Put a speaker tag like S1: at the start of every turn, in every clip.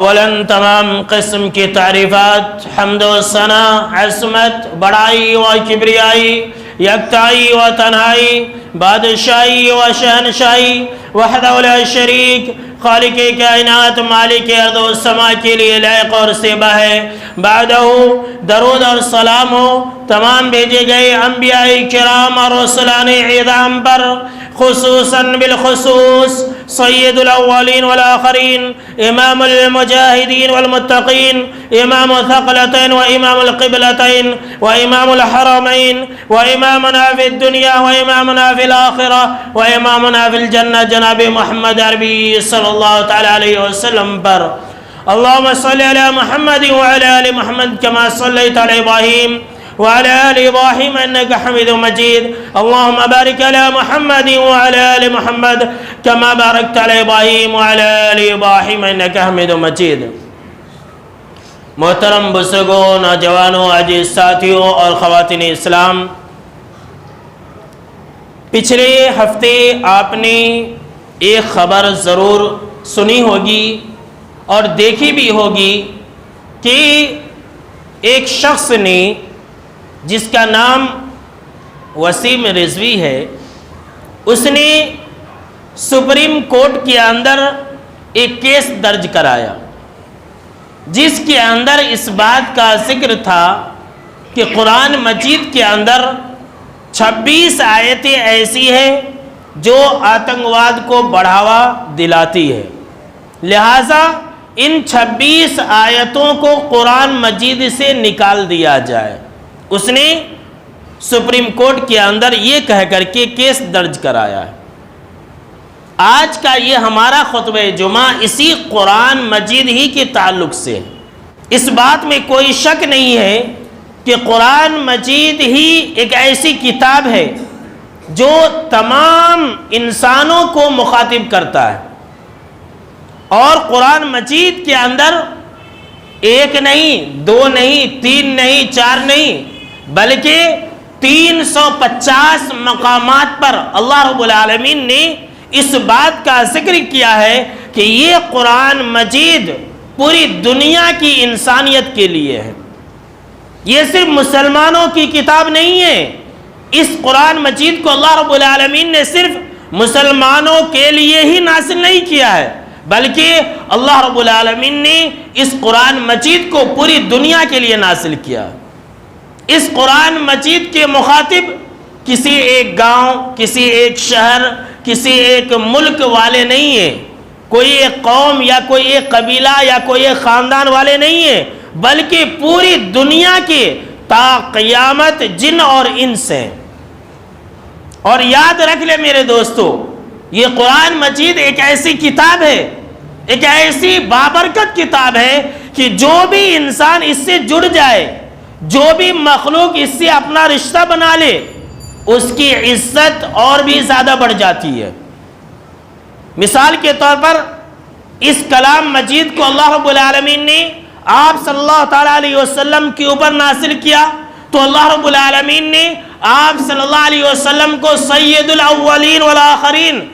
S1: ولن تمام قسم کی تعریفات، حمد و ثنا، عظمت، بڑائی و کبریائی، یکتائی و تنہائی، بادشاہی و شہنشاہی، وحدہ لا شریک، خالق کائنات، مالک ارض و سما کے لیے لائق اور سیبہ ہے۔ بعدہ درود اور سلام ہو تمام بھیجے گئے انبیاء کرام اور رسولان اعظام پر، خصوصاً بالخصوص سید الاولین والآخرین، امام المجاہدین والمتقین، امام الثقلتین و امام القبلتین و امام الحرمین و امامنا فی الدنیا و امامنا فی الآخرہ و امامنا فی الجنہ جناب محمد عربی صلی اللہ تعالی علیہ وسلم پر۔ اللہم صلی علی محمد وعلی آل محمد کما صلیت علی ابراہیم وعلى آل إبراهيم إنك حميد مجيد، اللهم بارك على محمد وعلى آل محمد كما باركت على إبراهيم وعلى آل إبراهيم إنك حميد مجيد۔ محترم بزرگوں، نوجوانوں، عزیز ساتھیوں اور خواتین اسلام، پچھلے ہفتے آپ نے ایک خبر ضرور سنی ہوگی اور دیکھی بھی ہوگی کہ ایک شخص نے جس کا نام وسیم رضوی ہے، اس نے سپریم کورٹ کے اندر ایک کیس درج کرایا جس کے اندر اس بات کا ذکر تھا کہ قرآن مجید کے اندر 26 آیتیں ایسی ہیں جو آتنکواد کو بڑھاوا دلاتی ہے، لہٰذا ان 26 آیتوں کو قرآن مجید سے نکال دیا جائے۔ اس نے سپریم کورٹ کے اندر یہ کہہ کر کے کیس درج کرایا ہے۔ آج کا یہ ہمارا خطبہ جمعہ اسی قرآن مجید ہی کے تعلق سے ہے۔ اس بات میں کوئی شک نہیں ہے کہ قرآن مجید ہی ایک ایسی کتاب ہے جو تمام انسانوں کو مخاطب کرتا ہے، اور قرآن مجید کے اندر ایک نہیں، دو نہیں، تین نہیں، چار نہیں، بلکہ 350 مقامات پر اللہ رب العالمین نے اس بات کا ذکر کیا ہے کہ یہ قرآن مجید پوری دنیا کی انسانیت کے لیے ہے۔ یہ صرف مسلمانوں کی کتاب نہیں ہے، اس قرآن مجید کو اللہ رب العالمین نے صرف مسلمانوں کے لیے ہی نازل نہیں کیا ہے، بلکہ اللہ رب العالمین نے اس قرآن مجید کو پوری دنیا کے لیے نازل کیا۔ اس قرآن مجید کے مخاطب کسی ایک گاؤں، کسی ایک شہر، کسی ایک ملک والے نہیں ہیں، کوئی ایک قوم یا کوئی ایک قبیلہ یا کوئی ایک خاندان والے نہیں ہیں، بلکہ پوری دنیا کے تا قیامت جن اور انس ہیں۔ اور یاد رکھ لے میرے دوستو، یہ قرآن مجید ایک ایسی کتاب ہے، ایک ایسی بابرکت کتاب ہے کہ جو بھی انسان اس سے جڑ جائے، جو بھی مخلوق اس سے اپنا رشتہ بنا لے، اس کی عزت اور بھی زیادہ بڑھ جاتی ہے۔ مثال کے طور پر اس کلام مجید کو اللہ رب العالمین نے آپ صلی اللہ تعالیٰ علیہ وسلم کے اوپر نازل کیا، تو اللہ رب العالمین نے آپ صلی اللہ علیہ وسلم کو سید الاولین والآخرین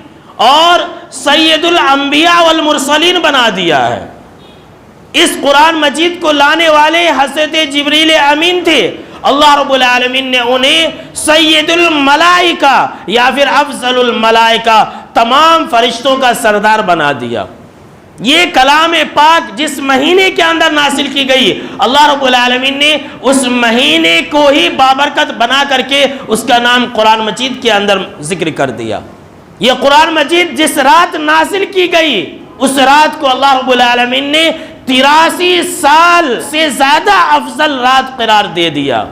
S1: اور سید الانبیاء والمرسلین بنا دیا ہے۔ اس قرآن مجید کو لانے والے حضرت جبریل امین تھے، اللہ رب العالمین نے انہیں سید الملائکہ یا پھر افضل الملائکہ، تمام فرشتوں کا سردار بنا دیا۔ یہ کلام پاک جس مہینے کے اندر نازل کی گئی، اللہ رب العالمین نے اس مہینے کو ہی بابرکت بنا کر کے اس کا نام قرآن مجید کے اندر ذکر کر دیا۔ یہ قرآن مجید جس رات نازل کی گئی، اس رات کو اللہ رب العالمین نے 83 سال سے زیادہ افضل رات قرار دے دیا۔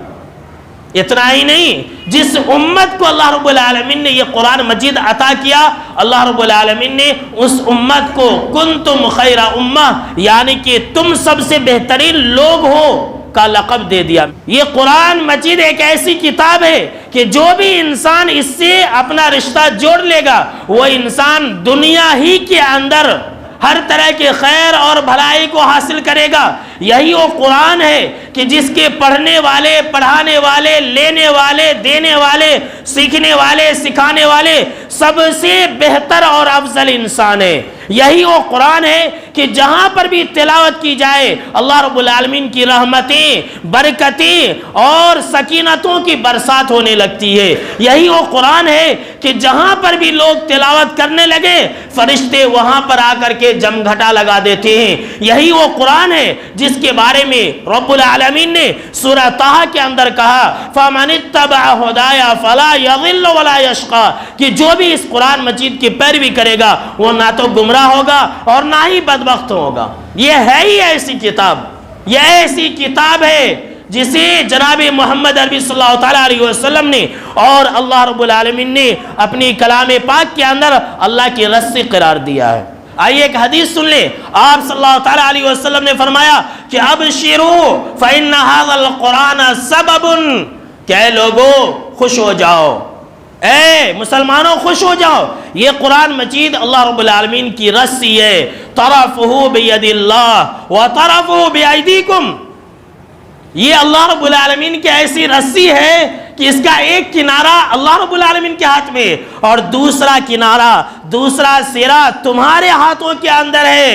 S1: اتنا ہی نہیں، جس امت کو اللہ رب العالمین نے یہ قرآن مجید عطا کیا، اللہ رب العالمین نے اس امت کو کنتم خیر امہ، یعنی کہ تم سب سے بہترین لوگ ہو کا لقب دے دیا۔ یہ قرآن مجید ایک ایسی کتاب ہے کہ جو بھی انسان اس سے اپنا رشتہ جوڑ لے گا، وہ انسان دنیا ہی کے اندر ہر طرح کے خیر اور بھلائی کو حاصل کرے گا۔ یہی وہ قرآن ہے کہ جس کے پڑھنے والے، پڑھانے والے، لینے والے، دینے والے، سیکھنے والے، سکھانے والے سب سے بہتر اور افضل انسان ہے۔ یہی وہ قرآن ہے کہ جہاں پر بھی تلاوت کی جائے اللہ رب العالمین کی رحمتیں، برکتیں اور سکینتوں کی برسات ہونے لگتی ہے۔ یہی وہ قرآن ہے کہ جہاں پر بھی لوگ تلاوت کرنے لگے فرشتے وہاں پر آ کر کے جمگھٹا لگا دیتے ہیں۔ یہی وہ قرآن ہے جس کے بارے میں رب العالمین نے سورہ طٰہٰ کے اندر کہا فَمَنِ اتَّبَعَ هُدَايَ فَلَا يَضِلُّ وَلَا يَشْقَىٰ، کہ جو بھی اس قرآن مجید کی پیروی کرے گا وہ نہ تو گمراہ ہوگا اور نہ ہی بدبخت ہوگا۔ یہ ہے ہی ایسی کتاب، یہ ایسی کتاب ہے جسے جناب محمد عربی صلی اللہ تعالیٰ علیہ وسلم نے اور اللہ رب العالمین نے اپنی کلام پاک کے اندر اللہ کی رسی قرار دیا ہے۔ آئیے ایک حدیث سن لیں۔ آپ صلی اللہ تعالیٰ علیہ وسلم نے فرمایا کہ ابشروا فإن هذا القرآن سبب، کہ اے لوگو خوش ہو جاؤ، اے مسلمانوں خوش ہو جاؤ، یہ قرآن مجید اللہ رب العالمین کی رسی ہے۔ طرفہ بید اللہ وطرفہ بایدیکم، یہ اللہ رب العالمین کی ایسی رسی ہے کہ اس کا ایک کنارہ اللہ رب العالمین کے ہاتھ میں اور دوسرا کنارہ، دوسرا سرا تمہارے ہاتھوں کے اندر ہے۔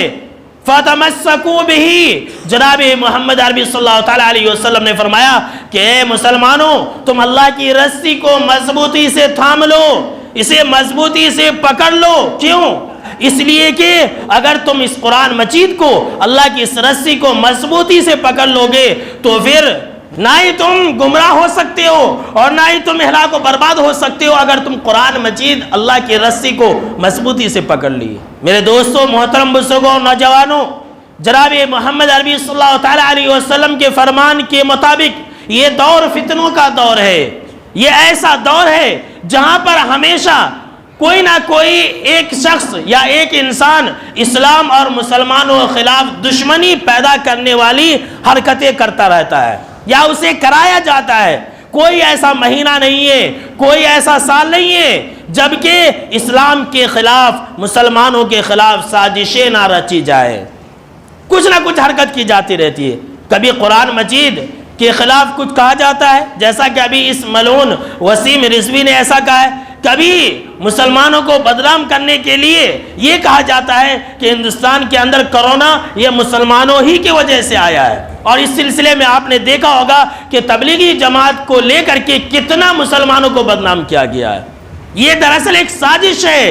S1: فَتَمَسَّكُوا بِهِ، جناب محمد عربی صلی اللہ تعالیٰ علیہ وسلم نے فرمایا کہ اے مسلمانوں تم اللہ کی رسی کو مضبوطی سے تھام لو، اسے مضبوطی سے پکڑ لو۔ کیوں؟ اس لیے کہ اگر تم اس قرآن مجید کو، اللہ کی اس رسی کو مضبوطی سے پکڑ لو گے تو پھر نہ ہی تم گمراہ ہو سکتے ہو اور نہ ہی تم ہلاک و برباد ہو سکتے ہو اگر تم قرآن مجید اللہ کی رسی کو مضبوطی سے پکڑ لیے۔ میرے دوستوں، محترم بزرگوں، نوجوانوں، جناب محمد عربی صلی اللہ تعالیٰ علیہ وسلم کے فرمان کے مطابق یہ دور فتنوں کا دور ہے۔ یہ ایسا دور ہے جہاں پر ہمیشہ کوئی نہ کوئی ایک شخص یا ایک انسان اسلام اور مسلمانوں کے خلاف دشمنی پیدا کرنے والی حرکتیں کرتا رہتا ہے یا اسے کرایا جاتا ہے۔ کوئی ایسا مہینہ نہیں ہے، کوئی ایسا سال نہیں ہے جبکہ اسلام کے خلاف، مسلمانوں کے خلاف سازشیں نہ رچی جائے، کچھ نہ کچھ حرکت کی جاتی رہتی ہے۔ کبھی قرآن مجید کے خلاف کچھ کہا جاتا ہے جیسا کہ ابھی اس ملعون وسیم رضوی نے ایسا کہا ہے، کبھی مسلمانوں کو بدنام کرنے کے لیے یہ کہا جاتا ہے کہ ہندوستان کے اندر کرونا یہ مسلمانوں ہی کی وجہ سے آیا ہے، اور اس سلسلے میں آپ نے دیکھا ہوگا کہ تبلیغی جماعت کو لے کر کے کتنا مسلمانوں کو بدنام کیا گیا ہے۔ یہ دراصل ایک سازش ہے،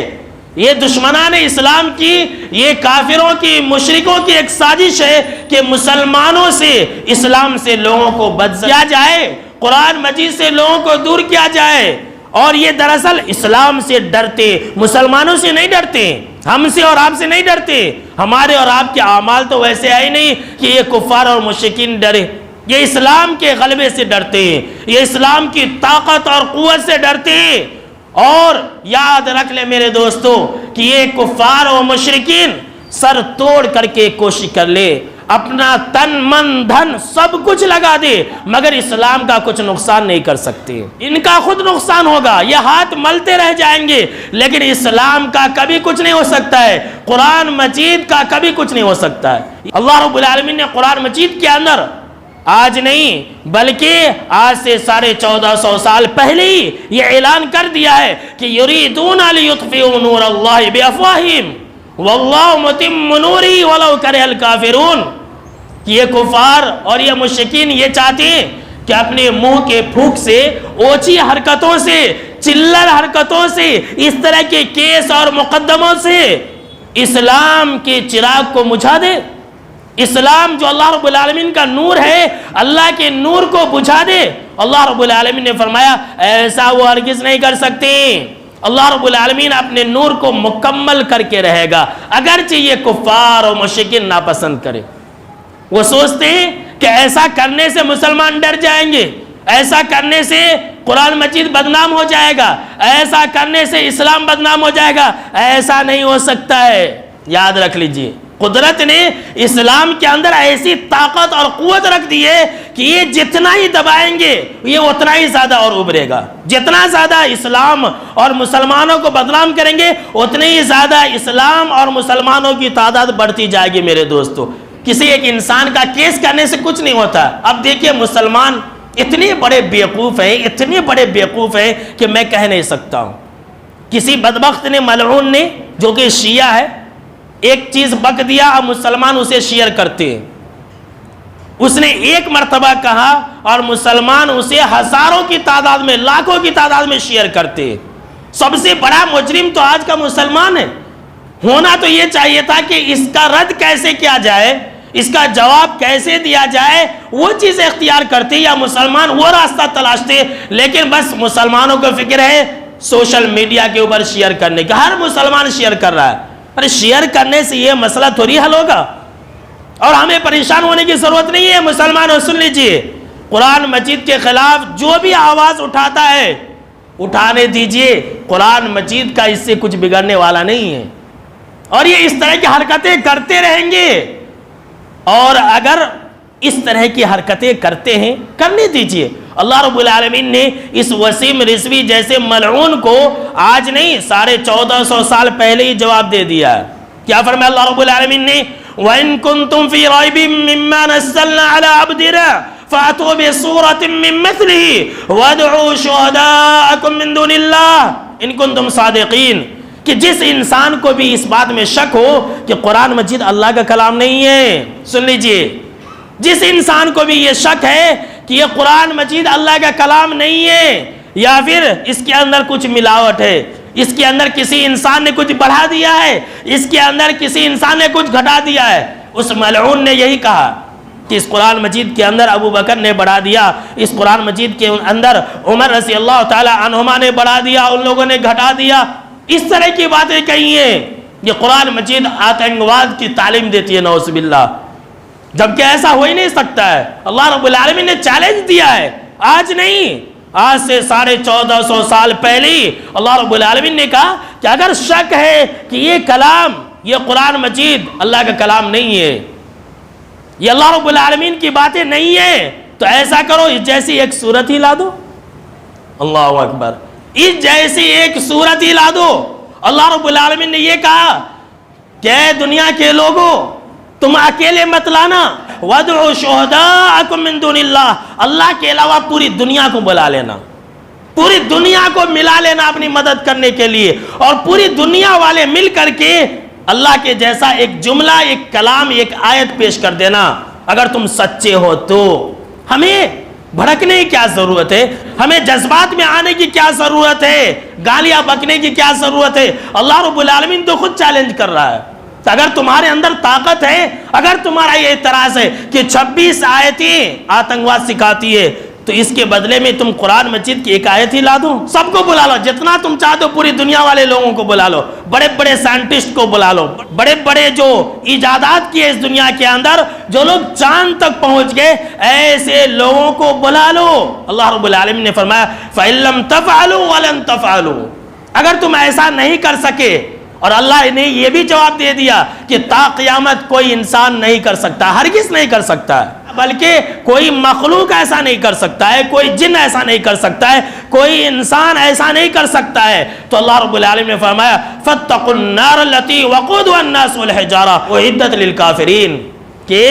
S1: یہ دشمنان اسلام کی، یہ کافروں کی، مشرکوں کی ایک سازش ہے کہ مسلمانوں سے، اسلام سے لوگوں کو بدزد کیا جائے، قرآن مجید سے لوگوں کو دور کیا جائے۔ اور یہ دراصل اسلام سے ڈرتے، مسلمانوں سے نہیں ڈرتے، ہم سے اور آپ سے نہیں ڈرتے، ہمارے اور آپ کے اعمال تو ویسے ہے ہی نہیں کہ یہ کفار اور مشرکین ڈرے۔ یہ اسلام کے غلبے سے ڈرتے ہیں، یہ اسلام کی طاقت اور قوت سے ڈرتے ہیں۔ اور یاد رکھ لے میرے دوستو کہ یہ کفار اور مشرکین سر توڑ کر کے کوشش کر لے، اپنا تن من دھن سب کچھ لگا دے، مگر اسلام کا کچھ نقصان نہیں کر سکتے۔ ان کا خود نقصان ہوگا، یہ ہاتھ ملتے رہ جائیں گے، لیکن اسلام کا کبھی کچھ نہیں ہو سکتا ہے، قرآن مجید کا کبھی کچھ نہیں ہو سکتا ہے۔ اللہ رب العالمین نے قرآن مجید کے اندر آج نہیں بلکہ آج سے 1450 سال پہلے ہی یہ اعلان کر دیا ہے کہ یریدون لیطفئوا نور اللہ بافواہہم واللہ متم نورہ ولو کرہ الکافرون، کہ یہ کفار اور یہ مشرکین یہ چاہتے ہیں کہ اپنے منہ کے پھوک سے، اوچھی حرکتوں سے، چلر حرکتوں سے، اس طرح کے کیس اور مقدموں سے اسلام کے چراغ کو بجھا دے، اسلام جو اللہ رب العالمین کا نور ہے، اللہ کے نور کو بجھا دے۔ اللہ رب العالمین نے فرمایا ایسا وہ ہرگز نہیں کر سکتے۔ اللہ رب العالمین اپنے نور کو مکمل کر کے رہے گا، اگرچہ یہ کفار اور مشرکین ناپسند کرے۔ وہ سوچتے ہیں کہ ایسا کرنے سے مسلمان ڈر جائیں گے، ایسا کرنے سے قرآن مجید بدنام ہو جائے گا، ایسا کرنے سے اسلام بدنام ہو جائے گا۔ ایسا نہیں ہو سکتا ہے۔ یاد رکھ لیجئے، قدرت نے اسلام کے اندر ایسی طاقت اور قوت رکھ دی ہے کہ یہ جتنا ہی دبائیں گے یہ اتنا ہی زیادہ اور ابھرے گا، جتنا زیادہ اسلام اور مسلمانوں کو بدنام کریں گے اتنے ہی زیادہ اسلام اور مسلمانوں کی تعداد بڑھتی جائے گی۔ میرے دوستو، کسی ایک انسان کا کیس کرنے سے کچھ نہیں ہوتا۔ اب دیکھیے مسلمان اتنے بڑے بیوقوف ہیں، اتنے بڑے بیوقوف ہیں کہ میں کہہ نہیں سکتا ہوں۔ کسی بدبخت نے، ملعون نے، جو کہ شیعہ ہے، ایک چیز بک دیا، اب مسلمان اسے شیئر کرتے ہیں۔ اس نے ایک مرتبہ کہا اور مسلمان اسے ہزاروں کی تعداد میں، لاکھوں کی تعداد میں شیئر کرتے ہیں۔ سب سے بڑا مجرم تو آج کا مسلمان ہے۔ ہونا تو یہ چاہیے تھا کہ اس کا رد کیسے کیا جائے، اس کا جواب کیسے دیا جائے، وہ چیز اختیار کرتے یا مسلمان وہ راستہ تلاشتے، لیکن بس مسلمانوں کو فکر ہے سوشل میڈیا کے اوپر شیئر کرنے کا۔ ہر مسلمان شیئر کر رہا ہے۔ ارے شیئر کرنے سے یہ مسئلہ تھوڑی حل ہوگا، اور ہمیں پریشان ہونے کی ضرورت نہیں ہے۔ مسلمانوں سن لیجئے، قرآن مجید کے خلاف جو بھی آواز اٹھاتا ہے اٹھانے دیجئے، قرآن مجید کا اس سے کچھ بگڑنے والا نہیں ہے، اور یہ اس طرح کی حرکتیں کرتے رہیں گے۔ اور اگر اس طرح کی حرکتیں کرتے ہیں، کرنے دیجئے۔ اللہ رب العالمین نے اس وسیم رضوی جیسے ملعون کو آج نہیں 1450 سال پہلے ہی جواب دے دیا۔ کیا فرمایا اللہ رب العالمین نے؟ وَإِن كُنتُمْ فِي رَيْبٍ مِّمَّا نَزَّلْنَا عَلَىٰ عَبْدِنَا فَأْتُوا بِسُورَةٍ مِّن مِّثْلِهِ وَادْعُوا شُهَدَاءَكُم مِّن دُونِ اللَّهِ إِن كُنتُمْ صَادِقِينَ۔ کہ جس انسان کو بھی اس بات میں شک ہو کہ قرآن مجید اللہ کا کلام نہیں ہے، سن لیجئے، جس انسان کو بھی یہ شک ہے کہ یہ قرآن مجید اللہ کا کلام نہیں ہے، یا پھر اس کے اندر کچھ ملاوٹ ہے، اس کے اندر کسی انسان نے کچھ بڑھا دیا ہے، اس کے اندر کسی انسان نے کچھ گھٹا دیا ہے، اس ملعون نے یہی کہا کہ اس قرآن مجید کے اندر ابو بکر نے بڑھا دیا، اس قرآن مجید کے اندر عمر رضی اللہ تعالی عنہما نے بڑھا دیا، ان لوگوں نے گھٹا دیا، اس طرح کی باتیں کہی ہیں۔ یہ قرآن مجید آتنکواد کی تعلیم دیتی ہے، نعوذ باللہ، جبکہ ایسا ہو ہی نہیں سکتا ہے۔ اللہ رب العالمین نے چیلنج دیا ہے، آج نہیں، آج سے 1450 سال پہلے اللہ رب العالمین نے کہا کہ اگر شک ہے کہ یہ کلام، یہ قرآن مجید اللہ کا کلام نہیں ہے، یہ اللہ رب العالمین کی باتیں نہیں ہیں، تو ایسا کرو اس جیسی ایک صورت ہی لا دو۔ اللہ اکبر، اس جیسی ایک صورت ہی لا دو۔ اللہ رب العالمین نے یہ کہا کہ اے دنیا کے لوگوں، تم اکیلے مت لانا، وَادْعُوا شُهَدَاءَكُم مِّن دُونِ اللَّهِ، اللہ کے علاوہ پوری دنیا کو بلا لینا، پوری دنیا کو ملا لینا اپنی مدد کرنے کے لیے، اور پوری دنیا والے مل کر کے اللہ کے جیسا ایک جملہ، ایک کلام، ایک آیت پیش کر دینا، اگر تم سچے ہو تو۔ ہمیں بھڑکنے کی کیا ضرورت ہے، ہمیں جذبات میں آنے کی کیا ضرورت ہے، گالیاں بکنے کی کیا ضرورت ہے؟ اللہ رب العالمین تو خود چیلنج کر رہا ہے۔ اگر تمہارے اندر طاقت ہے، اگر تمہارا یہ اعتراض ہے کہ 26 آیتیں آتنکواد سکھاتی ہے، تو اس کے بدلے میں تم قرآن مجید کی ایک آیت ہی لا دو، سب کو بلا لو، جتنا تم چاہتے ہو پوری دنیا والے لوگوں کو بلا لو، بڑے بڑے سائنٹسٹ کو بلا لو، بڑے بڑے جو ایجادات کیے اس دنیا کے اندر، جو لوگ چاند تک پہنچ گئے، ایسے لوگوں کو بلا لو۔ اللہ رب العالمین نے فرمایا فَإِن لَّمْ تَفْعَلُوا وَلَن تَفْعَلُوا، اگر تم ایسا نہیں کر سکے، اور اللہ نے یہ بھی جواب دے دیا کہ تا قیامت کوئی انسان نہیں کر سکتا، ہرگز نہیں کر سکتا ہے، بلکہ کوئی مخلوق ایسا نہیں کر سکتا ہے، کوئی جن ایسا نہیں کر سکتا ہے، کوئی انسان ایسا نہیں کر سکتا ہے۔ تو اللہ رب العالمین نے فرمایا فَاتَّقُوا النَّارَ الَّتِي وَقُودُهَا النَّاسُ وَالْحِجَارَةُ أُعِدَّتْ لِلْكَافِرِينَ، کہ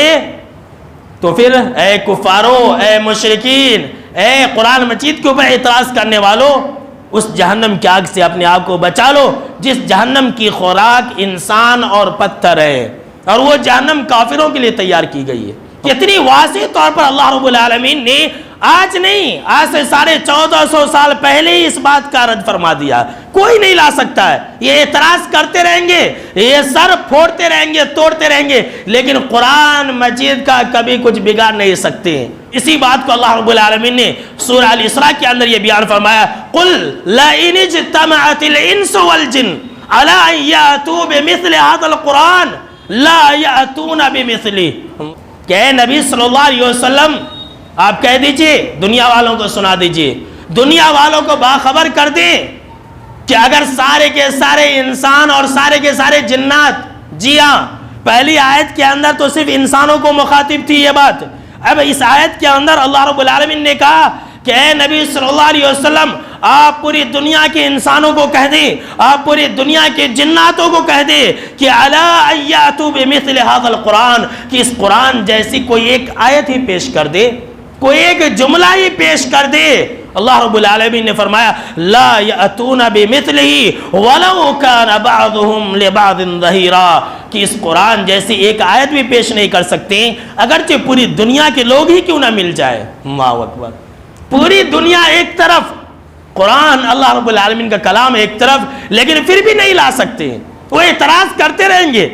S1: تو پھر اے کفارو، اے مشرکین، اے قرآن مجید کے اوپر اعتراض کرنے والوں، اس جہنم کی آگ سے اپنے آپ کو بچا لو جس جہنم کی خوراک انسان اور پتھر ہے، اور وہ جہنم کافروں کے لیے تیار کی گئی ہے۔ کتنی واضح طور پر اللہ رب العالمین نے آج نہیں، آج سے 1450 سال پہلے ہی اس بات کا رد فرما دیا۔ کوئی نہیں لا سکتا ہے، یہ اعتراض کرتے رہیں گے، یہ سر پھوڑتے رہیں گے، توڑتے رہیں گے، لیکن قرآن مجید کا کبھی کچھ بگاڑ نہیں سکتے۔ اسی بات کو اللہ رب العالمین نے سورہ الاسراء کے اندر یہ بیان فرمایا قُلْ لَئِنِ اجْتَمَعَتِ الْإِنسُ وَالْجِنُّ عَلَىٰ أَن يَأْتُوا بِمِثْلِ هَٰذَا الْقُرْآنِ لَا يَأْتُونَ بِمِثْلِهِ، کہ اے نبی صلی اللہ علیہ وسلم آپ کہہ دیجئے، دنیا والوں کو سنا دیجئے، دنیا والوں کو باخبر کر دیں کہ اگر سارے کے سارے انسان اور سارے کے سارے جنات، جی ہاں، پہلی آیت کے اندر تو صرف انسانوں کو مخاطب تھی یہ بات، اب اس آیت کے اندر اللہ رب العالمین نے کہا کہ اے نبی صلی اللہ علیہ وسلم آپ پوری دنیا کے انسانوں کو کہہ دیں، آپ پوری دنیا کے جناتوں کو کہہ دیں کہ الا ایاتوا بمثل ھذا القرآن، کہ اس قرآن جیسی کوئی ایک آیت ہی پیش کر دے، کوئی ایک جملہ ہی پیش کر دے۔ اللہ رب العالمین نے فرمایا لا یأتون بمثلہ ولو کان بعضهم لبعض ظہیرا، کہ اس قرآن جیسی ایک آیت بھی پیش نہیں کر سکتے اگرچہ پوری دنیا کے لوگ ہی کیوں نہ مل جائے۔ اللہ اکبر، پوری دنیا ایک طرف، قرآن اللہ رب العالمین کا کلام ایک طرف، لیکن پھر بھی نہیں لا سکتے، وہ اعتراض کرتے رہیں گے۔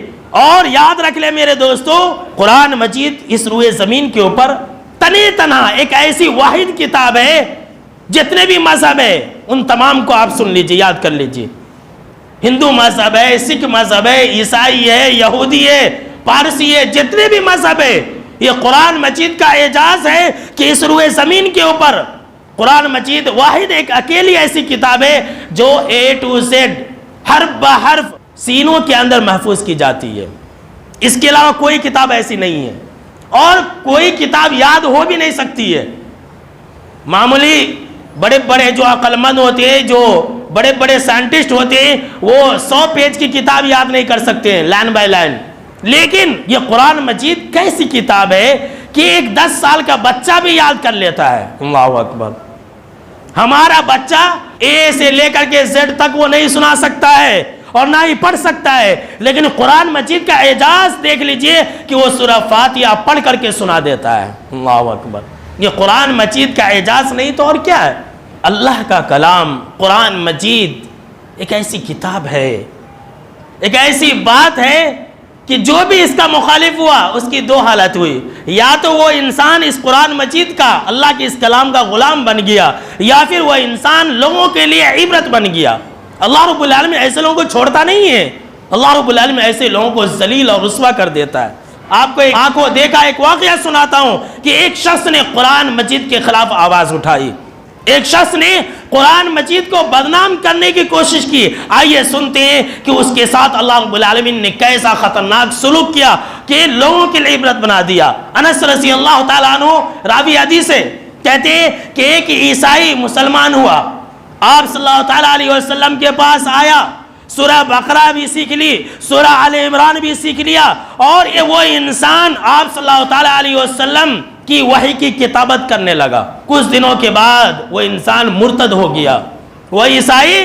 S1: اور یاد رکھ لیں میرے دوستو، قرآن مجید اس روئے زمین کے اوپر تنی تنہا ایک ایسی واحد کتاب ہے، جتنے بھی مذہب ہے ان تمام کو آپ سن لیجئے، یاد کر لیجئے، ہندو مذہب ہے، سکھ مذہب ہے، عیسائی ہے، یہودی ہے، پارسی ہے، جتنے بھی مذہب ہے، یہ قرآن مجید کا اعجاز ہے کہ اس روئے زمین کے اوپر قرآن مجید واحد ایک اکیلی ایسی کتاب ہے جو A to Z حرف بحرف سینوں کے اندر محفوظ کی جاتی ہے۔ اس کے علاوہ کوئی کتاب ایسی نہیں ہے، اور کوئی کتاب یاد ہو بھی نہیں سکتی ہے۔ معمولی بڑے بڑے جو عقل مند ہوتے ہیں، جو بڑے بڑے سائنٹسٹ ہوتے ہیں، وہ 100 پیج کی کتاب یاد نہیں کر سکتے ہیں لائن بائی لائن، لیکن یہ قرآن مجید کیسی کتاب ہے کہ ایک 10 سال کا بچہ بھی یاد کر لیتا ہے۔ اللہ اکبر، ہمارا بچہ اے سے لے کر کے زیڈ تک وہ نہیں سنا سکتا ہے اور نہ ہی پڑھ سکتا ہے، لیکن قرآن مجید کا اعجاز دیکھ لیجئے کہ وہ سورہ فاتحہ پڑھ کر کے سنا دیتا ہے۔ اللہ اکبر، یہ قرآن مجید کا اعجاز نہیں تو اور کیا ہے؟ اللہ کا کلام قرآن مجید ایک ایسی کتاب ہے، ایک ایسی بات ہے کہ جو بھی اس کا مخالف ہوا اس کی دو حالت ہوئی، یا تو وہ انسان اس قرآن مجید کا، اللہ کے اس کلام کا غلام بن گیا، یا پھر وہ انسان لوگوں کے لیے عبرت بن گیا۔ اللہ رب العالمین ایسے لوگوں کو چھوڑتا نہیں ہے، اللہ رب العالمین ایسے لوگوں کو ذلیل اور رسوا کر دیتا ہے۔ آپ کو ایک آنکھوں دیکھا ایک واقعہ سناتا ہوں کہ ایک شخص نے قرآن مجید کے خلاف آواز اٹھائی، ایک شخص نے قرآن مجید کو بدنام کرنے کی کوشش کی۔ آئیے سنتے ہیں کہ اس کے ساتھ اللہ رب العالمین نے کیسا خطرناک سلوک کیا کہ لوگوں کے لیے عبرت بنا دیا۔ انس رضی اللہ تعالیٰ عنہ راوی حدیث ہے، کہتے ہیں کہ ایک عیسائی مسلمان ہوا، آپ صلی اللہ تعالیٰ علیہ وسلم کے پاس آیا، سورہ بقرہ بھی سیکھ لی، سورہ آل عمران بھی سیکھ لیا، اور وہ انسان آپ صلی اللہ تعالیٰ علیہ وسلم کی وحی کی کتابت کرنے لگا۔ کچھ دنوں کے بعد وہ انسان مرتد ہو گیا، وہ عیسائی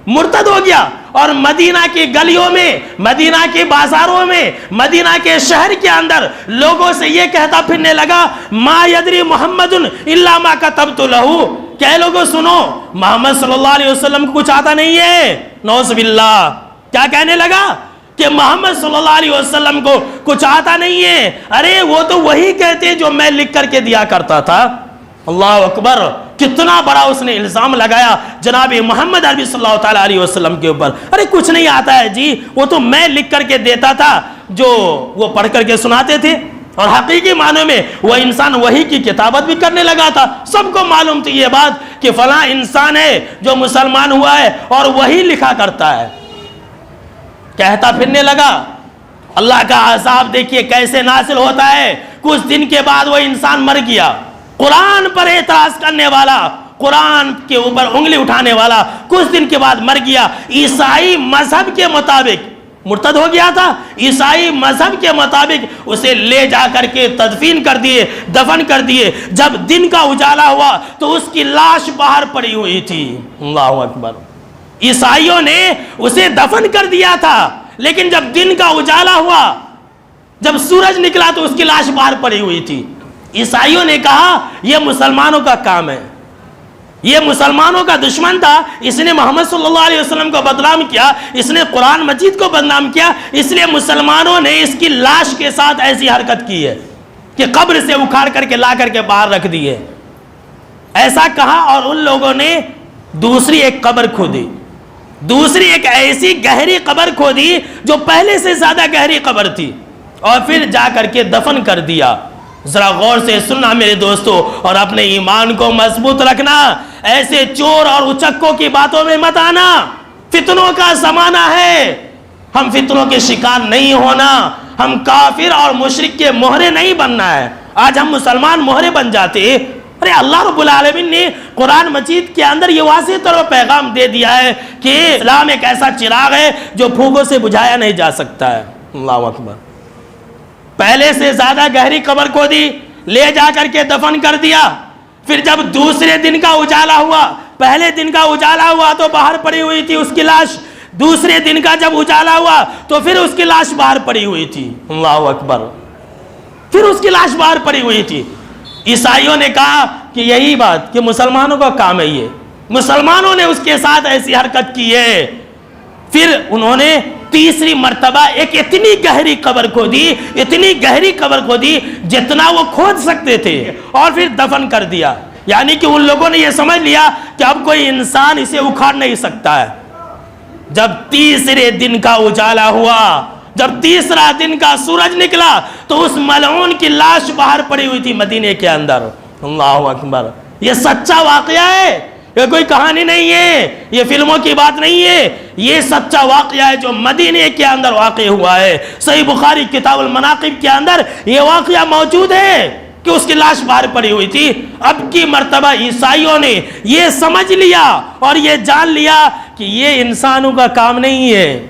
S1: مرتد ہو گیا، اور مدینہ کی گلیوں میں، مدینہ کے بازاروں میں، مدینہ کے شہر کے اندر لوگوں سے یہ کہتا پھرنے لگا ما یدری محمد الا ما کتبت لہو، کہ اے لوگوں سنو، محمد صلی اللہ علیہ وسلم کو کچھ آتا نہیں ہے۔ نعوذ باللہ، کیا کہنے لگا کہ محمد صلی اللہ علیہ وسلم کو کچھ آتا نہیں ہے، ارے وہ تو وہی کہتے جو میں لکھ کر کے دیا کرتا تھا۔ اللہ اکبر، کتنا بڑا اس نے الزام لگایا جناب محمد عربی صلی اللہ تعالیٰ علیہ وسلم کے اوپر، ارے کچھ نہیں آتا ہے جی، وہ تو میں لکھ کر کے دیتا تھا جو وہ پڑھ کر کے سناتے تھے، اور حقیقی معنوں میں وہ انسان وحی کی کتابت بھی کرنے لگا تھا۔ سب کو معلوم تھی یہ بات کہ فلاں انسان ہے جو مسلمان ہوا ہے اور وہی لکھا کرتا ہے۔ کہتا پھرنے لگا، اللہ کا عذاب دیکھیے کیسے نازل ہوتا ہے۔ کچھ دن کے بعد وہ انسان مر گیا، قرآن پر اعتراض کرنے والا، قرآن کے اوپر انگلی اٹھانے والا، کچھ دن کے بعد مر گیا۔ عیسائی مذہب کے مطابق مرتد ہو گیا تھا، عیسائی مذہب کے مطابق اسے لے جا کر کے تدفین کر دیے، دفن کر دیے۔ جب دن کا اجالا ہوا تو اس کی لاش باہر پڑی ہوئی تھی۔ اللہ اکبر، عیسائیوں نے اسے دفن کر دیا تھا، لیکن جب دن کا اجالا ہوا، جب سورج نکلا تو اس کی لاش باہر پڑی ہوئی تھی۔ عیسائیوں نے کہا یہ مسلمانوں کا کام ہے، یہ مسلمانوں کا دشمن تھا، اس نے محمد صلی اللہ علیہ وسلم کو بدنام کیا، اس نے قرآن مجید کو بدنام کیا، اس لیے مسلمانوں نے اس کی لاش کے ساتھ ایسی حرکت کی ہے کہ قبر سے اکھاڑ کر کے لا کر کے باہر رکھ دی ہے۔ ایسا کہا، اور ان لوگوں نے دوسری ایک قبر کھودی، دوسری ایک ایسی گہری قبر کھودی جو پہلے سے زیادہ گہری قبر تھی، اور پھر جا کر کے دفن کر دیا۔ ذرا غور سے سننا میرے دوستو، اور اپنے ایمان کو مضبوط رکھنا، ایسے چور اور اچکوں کی باتوں میں مت آنا۔ فتنوں کا زمانہ ہے، ہم فتنوں کے شکار نہیں ہونا، ہم کافر اور مشرک کے مہرے نہیں بننا ہے۔ آج ہم مسلمان مہرے بن جاتے. ارے اللہ رب العالمین نے قرآن مجید کے اندر یہ واضح طور پر پیغام دے دیا ہے کہ اسلام ایک ایسا چراغ ہے جو پھوگوں سے بجھایا نہیں جا سکتا ہے. اللہ اکبر. پہلے سے زیادہ گہری قبر کو دی، لے جا کر کے دفن کر دیا. پھر جب دوسرے دن کا اجالا ہوا، پہلے دن کا اجالا ہوا تو باہر پڑی ہوئی تھی اس کی لاش، دوسرے دن کا جب اجالا ہوا تو پھر اس کی لاش باہر پڑی ہوئی تھی. اللہ اکبر. پھر اس کی لاش باہر پڑی ہوئی تھی. عیسائیوں نے کہا کہ یہی بات کہ مسلمانوں کا کام ہے، یہ مسلمانوں نے اس کے ساتھ ایسی حرکت کی ہے. پھر انہوں نے تیسری مرتبہ ایک اتنی گہری قبر کو دی، اتنی گہری قبر کو دی جتنا وہ کھود سکتے تھے، اور پھر دفن کر دیا. یعنی کہ ان لوگوں نے یہ سمجھ لیا کہ اب کوئی انسان اسے اکھاڑ نہیں سکتا ہے. جب تیسرے دن کا اجالا ہوا، جب تیسرا دن کا سورج نکلا تو اس ملعون کی لاش باہر پڑی ہوئی تھی مدینے کے اندر. اللہ اکبر. یہ سچا واقعہ ہے، یہ کوئی کہانی نہیں ہے، یہ فلموں کی بات نہیں ہے، یہ سچا واقعہ ہے جو مدینے کے اندر واقع ہوا ہے. صحیح بخاری کتاب المناقب کے اندر یہ واقعہ موجود ہے کہ اس کی لاش باہر پڑی ہوئی تھی. اب کی مرتبہ عیسائیوں نے یہ سمجھ لیا اور یہ جان لیا کہ یہ انسانوں کا کام نہیں ہے،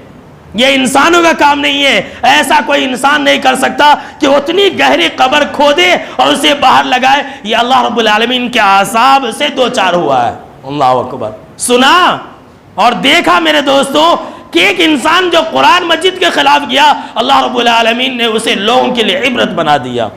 S1: یہ انسانوں کا کام نہیں ہے. ایسا کوئی انسان نہیں کر سکتا کہ اتنی گہری قبر کھودے اور اسے باہر لگائے. یہ اللہ رب العالمین کے عذاب سے دو چار ہوا ہے. اللہ اکبر. سنا اور دیکھا میرے دوستو کہ ایک انسان جو قرآن مجید کے خلاف گیا، اللہ رب العالمین نے اسے لوگوں کے لیے عبرت بنا دیا.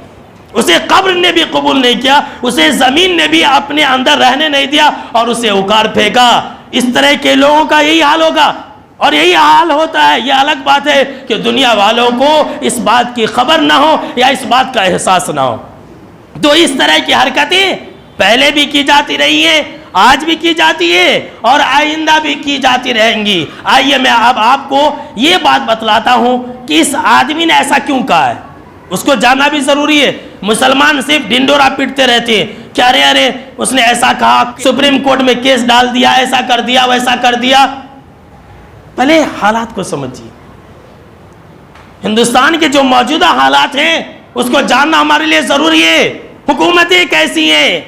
S1: اسے قبر نے بھی قبول نہیں کیا، اسے زمین نے بھی اپنے اندر رہنے نہیں دیا اور اسے اکھاڑ پھینکا. اس طرح کے لوگوں کا یہی حال ہوگا اور یہی حال ہوتا ہے. یہ الگ بات ہے کہ دنیا والوں کو اس بات کی خبر نہ ہو یا اس بات کا احساس نہ ہو. تو اس طرح کی حرکتیں پہلے بھی کی جاتی رہی ہیں، آج بھی کی جاتی ہے اور آئندہ بھی کی جاتی رہیں گی. آئیے میں اب آپ کو یہ بات بتلاتا ہوں کہ اس آدمی نے ایسا کیوں کہا ہے. اس کو جاننا بھی ضروری ہے. مسلمان صرف ڈنڈورا پیٹتے رہتے ہیں کہ ارے اس نے ایسا کہا، سپریم کورٹ میں کیس ڈال دیا، ایسا کر دیا، ویسا کر دیا. پہلے حالات کو سمجھیے. ہندوستان کے جو موجودہ حالات ہیں اس کو جاننا ہمارے لیے ضروری ہے. حکومتیں کیسی ہیں،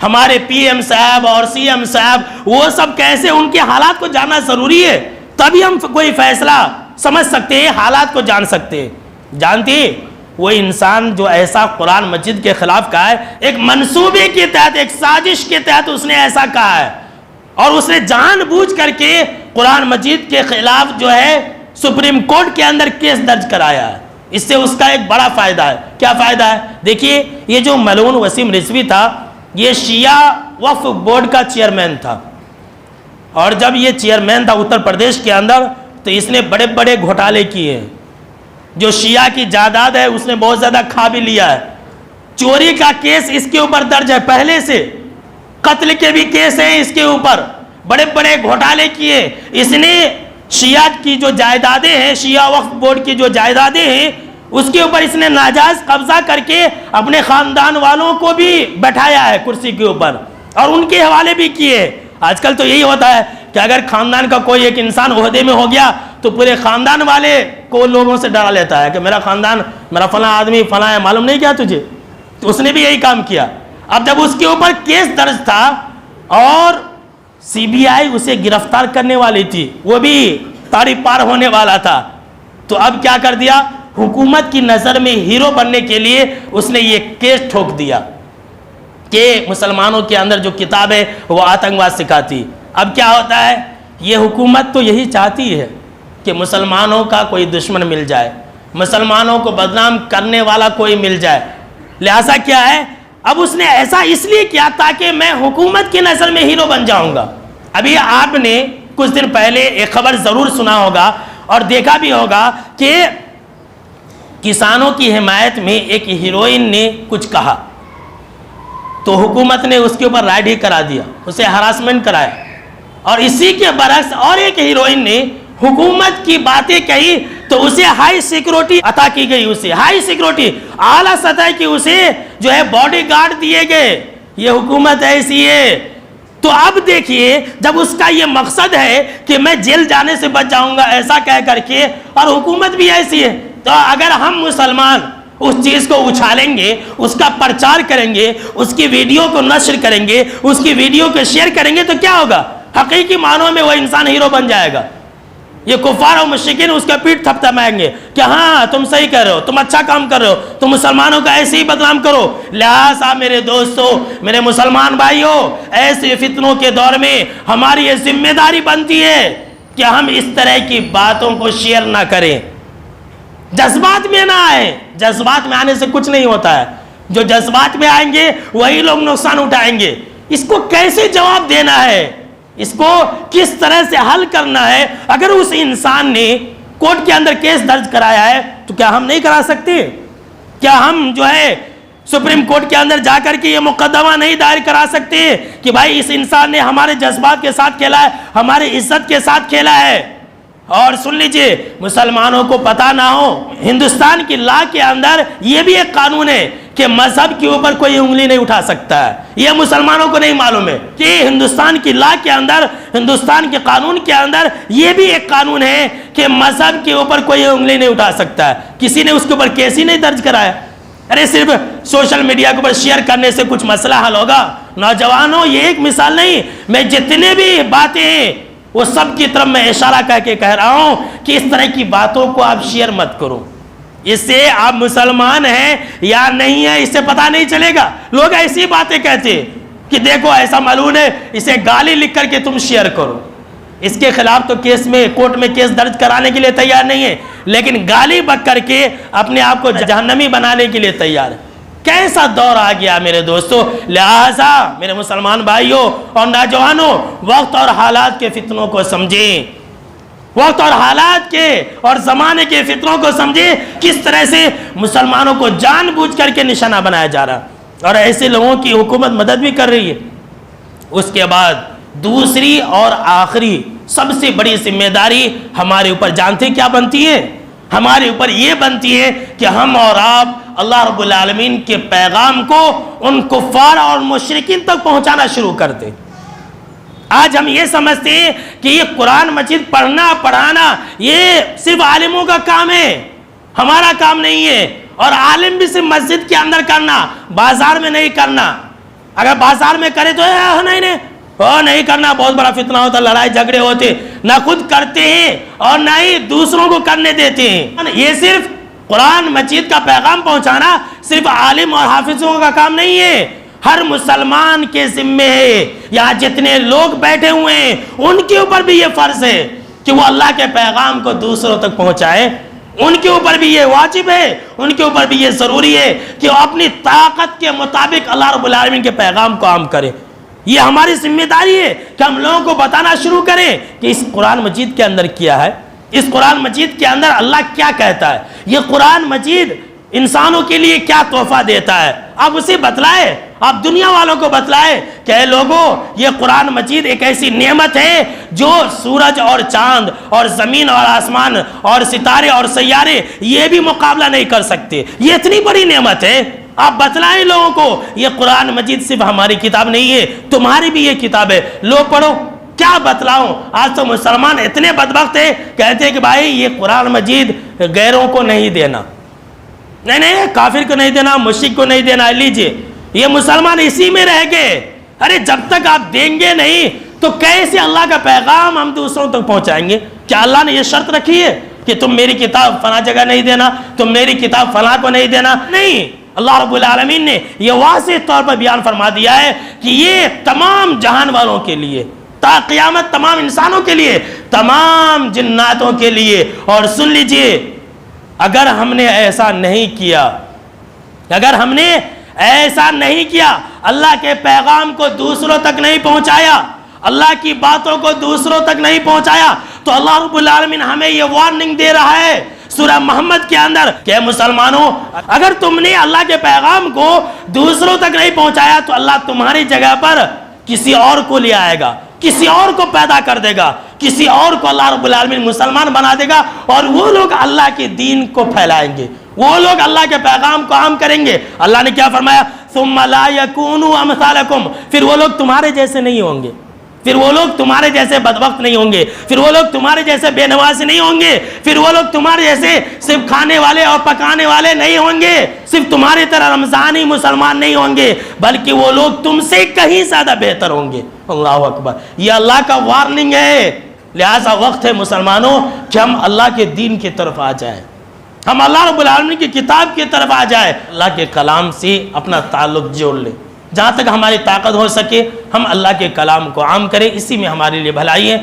S1: ہمارے پی ایم صاحب اور سی ایم صاحب وہ سب کیسے، ان کے حالات کو جاننا ضروری ہے. تبھی ہم کوئی فیصلہ سمجھ سکتے ہیں، حالات کو جان سکتے ہیں. جانتی وہ انسان جو ایسا قرآن مجید کے خلاف کہا ہے، ایک منصوبے کے تحت، ایک سازش کے تحت اس نے ایسا کہا ہے اور اس نے جان بوجھ کر کے قرآن مجید کے خلاف جو ہے سپریم کورٹ کے اندر کیس درج کرایا ہے. اس سے اس کا ایک بڑا فائدہ ہے. کیا فائدہ ہے؟ دیکھیے یہ جو ملعون وسیم رضوی تھا یہ شیعہ وقف بورڈ کا چیئرمین تھا، اور جب یہ چیئرمین تھا اتر پردیش کے اندر تو اس نے بڑے بڑے گھوٹالے کیے ہیں. جو شیعہ کی جائیداد ہے اس نے بہت زیادہ کھا بھی لیا ہے. چوری کا کیس اس کے اوپر درج ہے، پہلے سے قتل کے بھی کیس ہیں اس کے اوپر. بڑے بڑے گھوٹالے کیے اس نے. شیعہ کی جو جائیدادیں ہیں، شیعہ وقف بورڈ کی جو جائیدادیں ہیں اس کے اوپر اس نے ناجائز قبضہ کر کے اپنے خاندان والوں کو بھی بیٹھایا ہے کرسی کے اوپر اور ان کے حوالے بھی کیے. آج کل تو یہی ہوتا ہے کہ اگر خاندان کا کوئی ایک انسان عہدے میں ہو گیا تو پورے خاندان والے کو لوگوں سے ڈرا لیتا ہے کہ میرا خاندان، میرا فلاں آدمی فلاں ہے، معلوم نہیں کیا تجھے. تو اس نے بھی یہی کام کیا. اب جب اس کے اوپر کیس درج تھا اور سی بی آئی اسے گرفتار کرنے والی تھی، وہ بھی تاڑی پار ہونے والا تھا، تو اب کیا کر دیا، حکومت کی نظر میں ہیرو بننے کے لیے اس نے یہ کیس ٹھوک دیا کہ مسلمانوں کے اندر جو کتاب ہے وہ آتنکواد سکھاتی. اب کیا ہوتا ہے، یہ حکومت تو یہی چاہتی ہے کہ مسلمانوں کا کوئی دشمن مل جائے، مسلمانوں کو بدنام کرنے والا کوئی مل جائے. لہذا کیا ہے، اب اس نے ایسا اس لیے کیا تاکہ میں حکومت کی نظر میں ہیرو بن جاؤں گا. ابھی آپ نے کچھ دن پہلے ایک خبر ضرور سنا ہوگا اور دیکھا بھی ہوگا کہ کسانوں کی حمایت میں ایک ہیروئن نے کچھ کہا تو حکومت نے اس کے اوپر رائڈ ہی کرا دیا، اسے ہراسمنٹ کرایا. اور اسی کے برعکس اور ایک ہیروئن نے حکومت کی باتیں کہی تو اسے ہائی سیکورٹی عطا کی گئی، اسے ہائی سیکورٹی اعلیٰ سطح کی اسے جو ہے باڈی گارڈ دیے گئے. یہ حکومت ایسی ہے. تو اب دیکھیے جب اس کا یہ مقصد ہے کہ میں جیل جانے سے بچ جاؤں گا ایسا کہہ کر کے، اور حکومت بھی ایسی ہے، تو اگر ہم مسلمان اس چیز کو اچھالیں گے، اس کا پرچار کریں گے، اس کی ویڈیو کو نشر کریں گے، اس کی ویڈیو کو شیئر کریں گے، تو کیا ہوگا؟ حقیقی معنوں میں وہ انسان ہیرو بن جائے گا۔ یہ کفار اور مشرکین اس کا پیٹ تھپتھپائیں گے کہ ہاں تم صحیح کر رہے ہو، تم اچھا کام کر رہے ہو، تم مسلمانوں کا ایسے ہی بدنام کرو۔ لہٰذا میرے دوستو، میرے مسلمان بھائیوں، ایسے فتنوں کے دور میں ہماری یہ ذمہ داری بنتی ہے کہ ہم اس طرح کی باتوں کو شیئر نہ کریں، جذبات میں نہ آئے۔ جذبات میں آنے سے کچھ نہیں ہوتا ہے، جو جذبات میں آئیں گے وہی لوگ نقصان اٹھائیں گے۔ اس کو کیسے جواب دینا ہے، اس کو کس طرح سے حل کرنا ہے؟ اگر اس انسان نے کورٹ کے اندر کیس درج کرایا ہے تو کیا ہم نہیں کرا سکتے؟ کیا ہم جو ہے سپریم کورٹ کے اندر جا کر کے یہ مقدمہ نہیں دائر کرا سکتے کہ بھائی اس انسان نے ہمارے جذبات کے ساتھ کھیلا ہے، ہمارے عزت کے ساتھ کھیلا ہے؟ اور سن لیجئے، مسلمانوں کو پتہ نہ ہو، ہندوستان کی لا کے اندر یہ بھی ایک قانون ہے کہ مذہب کے اوپر کوئی انگلی نہیں اٹھا سکتا ہے۔ یہ مسلمانوں کو نہیں معلوم ہے کہ ہندوستان کی لا کے اندر، ہندوستان کے قانون کے اندر یہ بھی ایک قانون ہے کہ مذہب کے اوپر کوئی انگلی نہیں اٹھا سکتا ہے۔ کسی نے اس کے اوپر کیس ہی نہیں درج کرایا۔ ارے صرف سوشل میڈیا کے اوپر شیئر کرنے سے کچھ مسئلہ حل ہوگا؟ نوجوانوں، یہ ایک مثال نہیں، میں جتنے بھی باتیں ہیں وہ سب کی طرف میں اشارہ کر کے کہہ رہا ہوں کہ اس طرح کی باتوں کو آپ شیئر مت کرو۔ اس سے آپ مسلمان ہیں یا نہیں ہیں اس سے پتہ نہیں چلے گا۔ لوگ ایسی باتیں کہتے ہیں کہ دیکھو ایسا ملعون ہے، اسے گالی لکھ کر کے تم شیئر کرو۔ اس کے خلاف تو کیس میں، کورٹ میں کیس درج کرانے کے لیے تیار نہیں ہے، لیکن گالی بک کر کے اپنے آپ کو جہنمی بنانے کے لیے تیار ہے۔ کیسا دور آ گیا میرے دوستو! لہٰذا میرے مسلمان بھائیوں اور نوجوانوں، وقت اور حالات کے فتنوں کو سمجھیں، وقت اور حالات کے اور زمانے کے فتنوں کو سمجھیں، کس طرح سے مسلمانوں کو جان بوجھ کر کے نشانہ بنایا جا رہا، اور ایسے لوگوں کی حکومت مدد بھی کر رہی ہے۔ اس کے بعد دوسری اور آخری سب سے بڑی ذمہ داری ہمارے اوپر جانتے کیا بنتی ہے؟ ہمارے اوپر یہ بنتی ہے کہ ہم اور آپ اللہ رب العالمین کے پیغام کو ان کفار اور مشرکین تک پہنچانا شروع کر دیں۔ آج ہم یہ سمجھتے ہیں کہ یہ قرآن مجید پڑھنا پڑھانا یہ صرف عالموں کا کام ہے، ہمارا کام نہیں ہے، اور عالم بھی صرف مسجد کے اندر کرنا، بازار میں نہیں کرنا۔ اگر بازار میں کرے تو نہیں کرنا، بہت بڑا فتنہ ہوتا، لڑائی جھگڑے ہوتے، نہ خود کرتے ہیں اور نہ ہی دوسروں کو کرنے دیتے ہیں۔ یہ صرف قرآن مجید کا پیغام پہنچانا صرف عالم اور حافظوں کا کام نہیں ہے، ہر مسلمان کے ذمے ہے۔ یہاں جتنے لوگ بیٹھے ہوئے ہیں ان کے اوپر بھی یہ فرض ہے کہ وہ اللہ کے پیغام کو دوسروں تک پہنچائے۔ ان کے اوپر بھی یہ واجب ہے، ان کے اوپر بھی یہ ضروری ہے کہ وہ اپنی طاقت کے مطابق اللہ رب العالمین کے پیغام کو عام کریں۔ یہ ہماری ذمہ داری ہے کہ ہم لوگوں کو بتانا شروع کریں کہ اس قرآن مجید کے اندر کیا ہے، اس قرآن مجید کے اندر اللہ کیا کہتا ہے، یہ قرآن مجید انسانوں کے لیے کیا تحفہ دیتا ہے۔ آپ اسے بتلائے، آپ دنیا والوں کو بتلائے کہ اے لوگوں، یہ قرآن مجید ایک ایسی نعمت ہے جو سورج اور چاند اور زمین اور آسمان اور ستارے اور سیارے یہ بھی مقابلہ نہیں کر سکتے۔ یہ اتنی بڑی نعمت ہے، آپ بتلائیں لوگوں کو یہ قرآن مجید صرف ہماری کتاب نہیں ہے، تمہاری بھی یہ کتاب ہے، لو پڑھو۔ کیا بتلاؤں؟ آج تو مسلمان اتنے بدبخت ہیں، کہتے ہیں کہ بھائی یہ قرآن مجید غیروں کو نہیں دینا، نہیں کافر کو نہیں دینا، مشرک کو نہیں دینا، لیجئے۔ یہ مسلمان اسی میں رہ گئے۔ ارے جب تک آپ دیں گے نہیں تو کیسے اللہ کا پیغام ہم دوسروں تک پہنچائیں گے؟ کیا اللہ نے یہ شرط رکھی ہے کہ تم میری کتاب فلاں جگہ نہیں دینا، تم میری کتاب فلاں کو نہیں دینا؟ نہیں، اللہ رب العالمین نے یہ واضح طور پر بیان فرما دیا ہے کہ یہ تمام جہان والوں کے لیے، تا قیامت تمام انسانوں کے لیے، تمام جناتوں کے لیے۔ اور سن لیجئے، اگر ہم نے ایسا نہیں کیا، اگر ہم نے ایسا نہیں کیا، اللہ کے پیغام کو دوسروں تک نہیں پہنچایا، اللہ کی باتوں کو دوسروں تک نہیں پہنچایا، تو اللہ رب العالمین ہمیں یہ وارننگ دے رہا ہے سورہ محمد کے اندر کہ مسلمانوں، اگر تم نے اللہ کے پیغام کو دوسروں تک نہیں پہنچایا تو اللہ تمہاری جگہ پر کسی اور کو لے آئے گا، کسی اور کو پیدا کر دے گا، کسی اور کو اللہ رب العالمین مسلمان بنا دے گا، اور وہ لوگ اللہ کے دین کو پھیلائیں گے، وہ لوگ اللہ کے پیغام کو عام کریں گے۔ اللہ نے کیا فرمایا؟ ثم لا يكونوا امثالكم، پھر وہ لوگ تمہارے جیسے نہیں ہوں گے۔ پھر وہ لوگ تمہارے جیسے بدبخت نہیں ہوں گے، پھر وہ لوگ تمہارے جیسے بے نواز نہیں ہوں گے، پھر وہ لوگ تمہارے جیسے صرف کھانے والے اور پکانے والے نہیں ہوں گے، صرف تمہاری طرح رمضانی مسلمان نہیں ہوں گے، بلکہ وہ لوگ تم سے کہیں زیادہ بہتر ہوں گے۔ اللہ اکبر، یہ اللہ کا وارننگ ہے۔ لہٰذا وقت ہے مسلمانوں کہ ہم اللہ کے دین کی طرف آ جائیں، ہم اللہ رب العالمین کی کتاب کی طرف آ جائیں، اللہ کے کلام سے اپنا تعلق جوڑ لیں، جہاں تک ہماری طاقت ہو سکے ہم اللہ کے کلام کو عام کریں، اسی میں ہمارے لیے بھلائی ہے۔